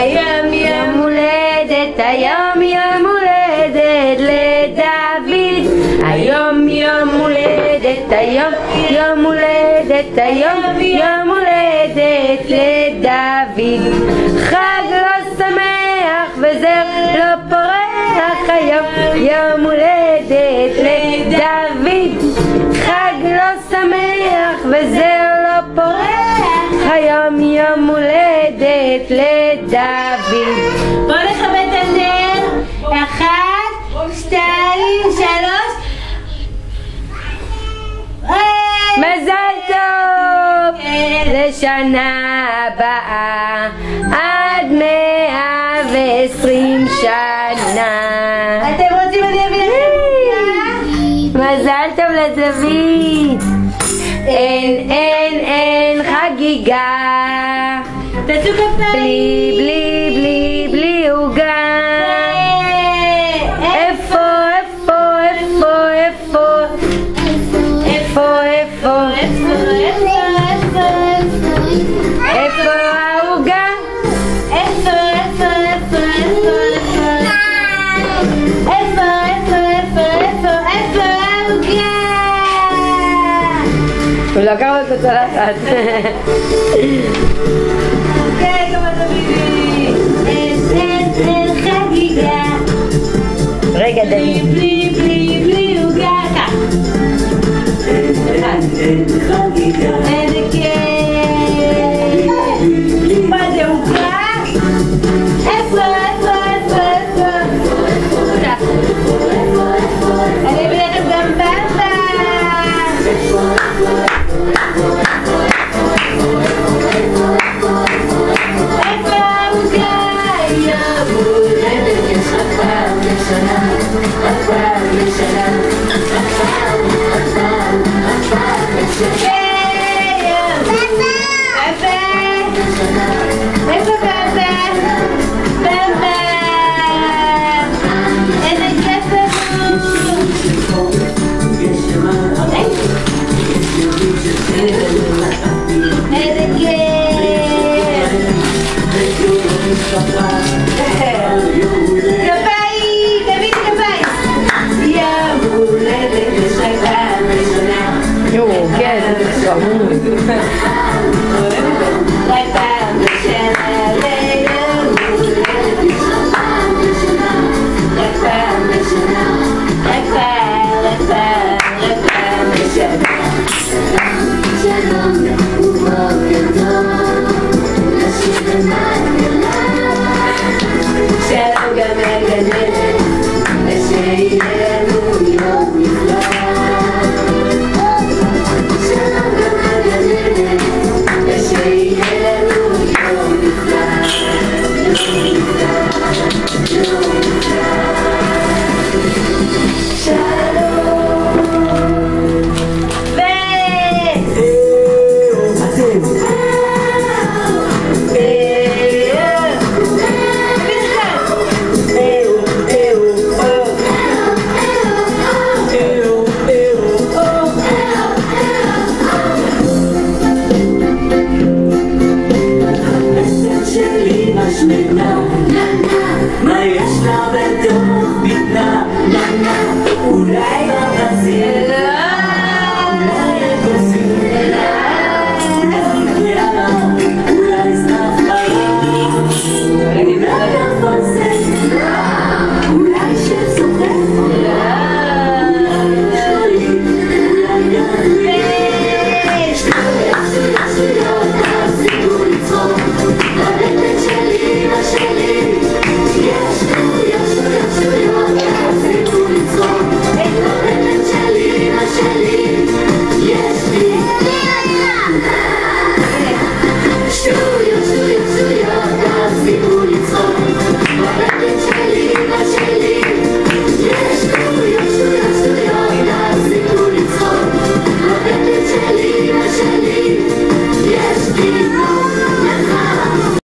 היום יום הולדת, היום יום הולדת לדוד. היום יום הולדת, היום יום הולדת, היום יום הולדת לדוד. חג לא שמח וזר לא פורח, היום יום הולדת לדוד. חג לא שמח וזר לא פורח, היום יום הולדת לדוד. בואו נכבד את הנר. 1, 2, 3. מזל טוב לשנה הבאה עד 120 שנה. אתם רוצים אני אביא לכם? מזל טוב לדוד. אין חגיגה, תעשו כפיים. בלי עוגה. איפה העוגה? איפה העוגה? הוא לקח אותו צלחת. אוקיי, כמה דודי. אין חגיגה. רגע דוד. בלי עוגה. כך. אין חגיגה. איזה כיף. מה זה עוגה? איפה? אני אביא לכם גם במבה. איפה העוגה? יום הולדת יש רק פעם בשנה, רק פעם בשנה, רק פעם בשנה. איפה בבה? בבה. איזה כיף לנו. איזה כיף. כפיים, תביא כפיים. יום הולדת יש רק פעם בשנה. יואו, כן, זה חמוד. רק פעם בשנה ליום הולדת יש רק פעם בשנה. רק פעם בשנה. רק פעם בשנה. שלום ובוקר טוב, נשאיר במעגלה. שלום גם לגננת, ושיהיה לנו יום נפלא. שלום גם לגננת, ושיהיה לנו יום נפלא. יום נפלא, יום נפלא. שלום. מה יש לה בתוך בטנה? אולי בבזיר, אולי אגוזיר, אולי סתם חלש, אולי